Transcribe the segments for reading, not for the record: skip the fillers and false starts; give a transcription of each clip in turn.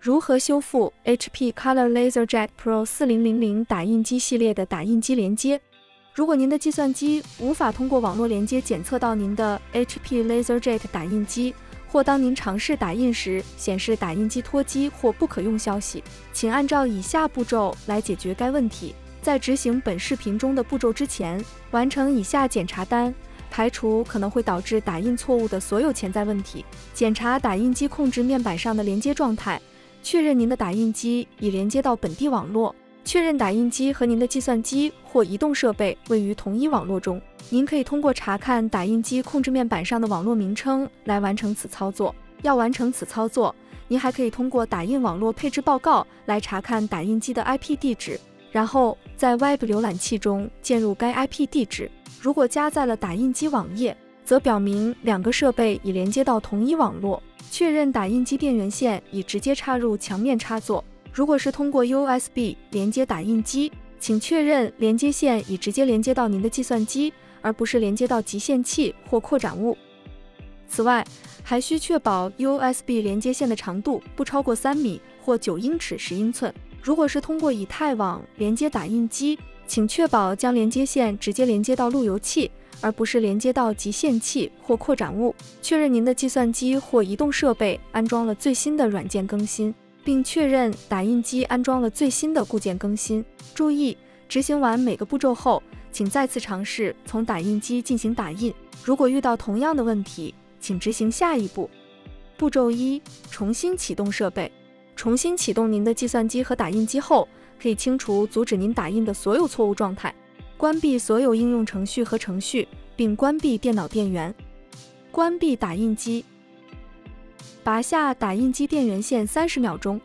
如何修复 HP Color LaserJet Pro 4000打印机系列的打印机连接？如果您的计算机无法通过网络连接检测到您的 HP LaserJet 打印机，或当您尝试打印时显示打印机脱机或不可用消息，请按照以下步骤来解决该问题。在执行本视频中的步骤之前，完成以下检查单，排除可能会导致打印错误的所有潜在问题。检查打印机控制面板上的连接状态，确认您的打印机已连接到本地网络，确认打印机和您的计算机或移动设备位于同一网络中。您可以通过查看打印机控制面板上的网络名称来完成此操作。要完成此操作，您还可以通过打印网络配置报告来查看打印机的 IP 地址，然后在 Web 浏览器中键入该 IP 地址。如果加载了打印机网页，则表明两个设备已连接到同一网络。确认打印机电源线已直接插入墙面插座。如果是通过 USB 连接打印机，请确认连接线已直接连接到您的计算机，而不是连接到集线器或扩展物。此外，还需确保 USB 连接线的长度不超过3米或9英尺10英寸。如果是通过以太网连接打印机，请确保将连接线直接连接到路由器，而不是连接到集线器或扩展物。确认您的计算机或移动设备安装了最新的软件更新，并确认打印机安装了最新的固件更新。注意，执行完每个步骤后，请再次尝试从打印机进行打印。如果遇到同样的问题，请执行下一步。步骤1：重新启动设备。重新启动您的计算机和打印机后，可以清除阻止您打印的所有错误状态。关闭所有应用程序和程序，并关闭电脑电源。关闭打印机。拔下打印机电源线30秒钟。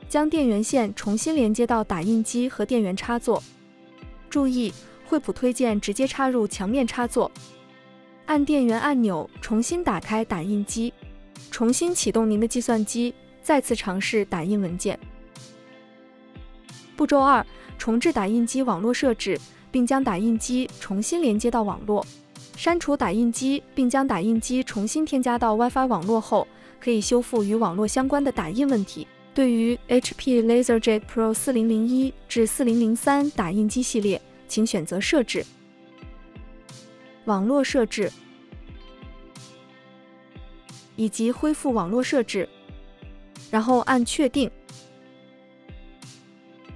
将电源线重新连接到打印机和电源插座。注意，惠普推荐直接插入墙面插座。按电源按钮重新打开打印机。重新启动您的计算机，再次尝试打印文件。步骤2：重置打印机网络设置，并将打印机重新连接到网络。删除打印机，并将打印机重新添加到 Wi-Fi 网络后，可以修复与网络相关的打印问题。对于 HP LaserJet Pro 4001至4003打印机系列，请选择设置、网络设置以及恢复网络设置，然后按确定。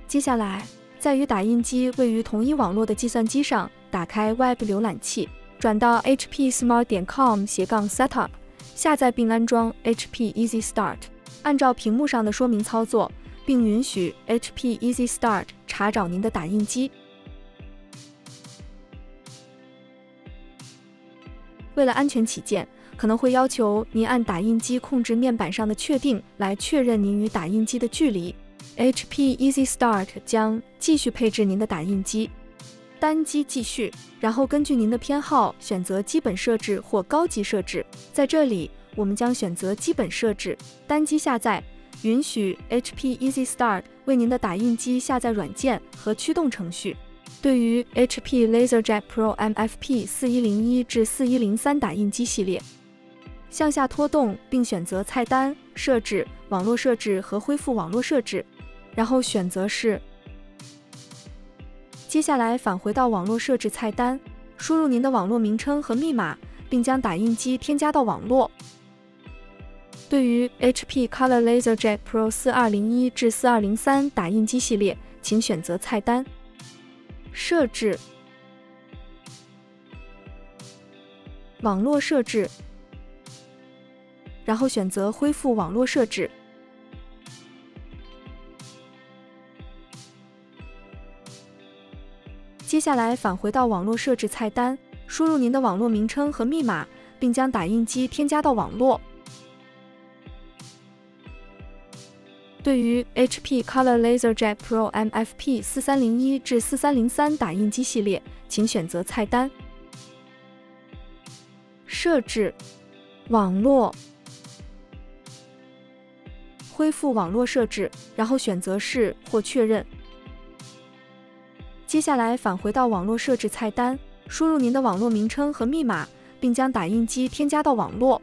接下来，在与打印机位于同一网络的计算机上，打开 Web 浏览器，转到 hpsmart.com/setup， 下载并安装 HP Easy Start。按照屏幕上的说明操作，并允许 HP Easy Start 查找您的打印机。为了安全起见，可能会要求您按打印机控制面板上的确定来确认您与打印机的距离。HP Easy Start 将继续配置您的打印机。单机继续，然后根据您的偏好选择基本设置或高级设置。在这里，我们将选择基本设置。单机下载，允许 HP Easy Start 为您的打印机下载软件和驱动程序。对于 HP LaserJet Pro MFP 4101至4103打印机系列，向下拖动并选择菜单、设置、网络设置和恢复网络设置，然后选择是。接下来返回到网络设置菜单，输入您的网络名称和密码，并将打印机添加到网络。对于 HP Color LaserJet Pro 4201至4203打印机系列，请选择菜单、设置、网络设置，然后选择恢复网络设置。接下来返回到网络设置菜单，输入您的网络名称和密码，并将打印机添加到网络。对于 HP Color LaserJet Pro MFP 4301至4303打印机系列，请选择菜单、设置、网络、恢复网络设置，然后选择是或确认。接下来返回到网络设置菜单，输入您的网络名称和密码，并将打印机添加到网络。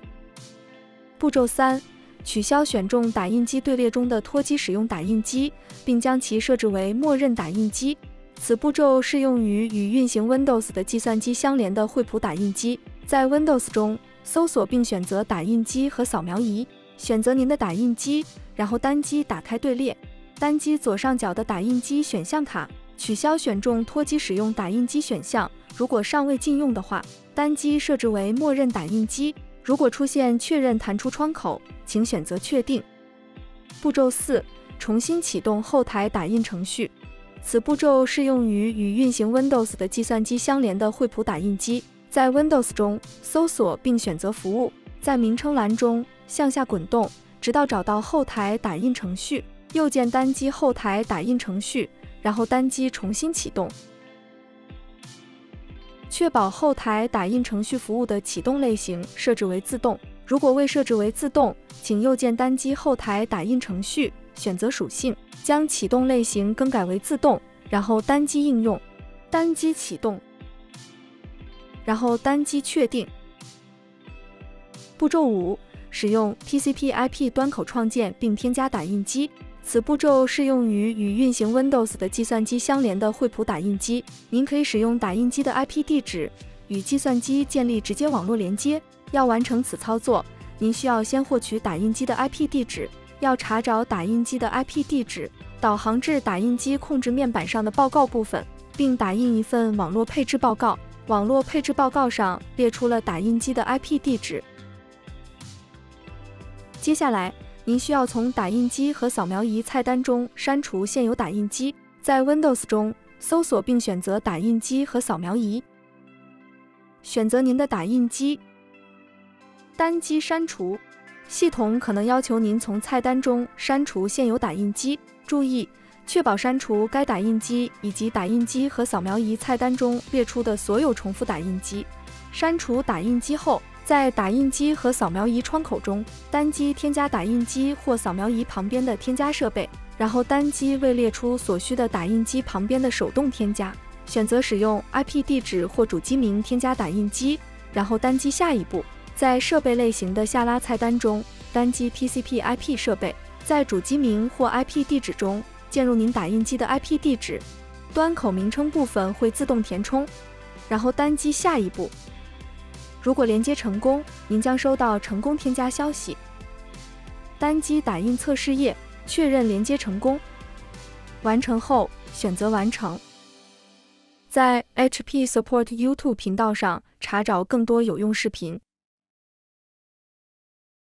步骤3，取消选中打印机队列中的脱机使用打印机，并将其设置为默认打印机。此步骤适用于与运行 Windows 的计算机相连的惠普打印机。在 Windows 中，搜索并选择打印机和扫描仪，选择您的打印机，然后单击打开队列。单击左上角的打印机选项卡，取消选中脱机使用打印机选项。如果尚未禁用的话，单击设置为默认打印机。如果出现确认弹出窗口，请选择确定。步骤4，重新启动后台打印程序。此步骤适用于与运行 Windows 的计算机相连的惠普打印机。在 Windows 中，搜索并选择服务，在名称栏中向下滚动，直到找到后台打印程序，右键单击后台打印程序，然后单击重新启动。确保后台打印程序服务的启动类型设置为自动。如果未设置为自动，请右键单击后台打印程序，选择属性，将启动类型更改为自动，然后单击应用，单击启动，然后单击确定。步骤5，使用 TCP/IP 端口创建并添加打印机。此步骤适用于与运行 Windows 的计算机相连的惠普打印机。您可以使用打印机的 IP 地址与计算机建立直接网络连接。要完成此操作，您需要先获取打印机的 IP 地址。要查找打印机的 IP 地址，导航至打印机控制面板上的报告部分，并打印一份网络配置报告。网络配置报告上列出了打印机的 IP 地址。接下来，您需要从打印机和扫描仪菜单中删除现有打印机。在 Windows 中，搜索并选择打印机和扫描仪，选择您的打印机，单击删除。系统可能要求您从菜单中删除现有打印机。注意，确保删除该打印机以及打印机和扫描仪菜单中列出的所有重复打印机。删除打印机后，在打印机和扫描仪窗口中，单击添加打印机或扫描仪旁边的添加设备，然后单击未列出所需的打印机旁边的手动添加，选择使用 IP 地址或主机名添加打印机，然后单击下一步。在设备类型的下拉菜单中，单击 TCP/IP 设备，在主机名或 IP 地址中键入您打印机的 IP 地址，端口名称部分会自动填充，然后单击下一步。如果连接成功，您将收到成功添加消息。单击打印测试页，确认连接成功。完成后，选择完成。在 HP Support YouTube 频道上查找更多有用视频。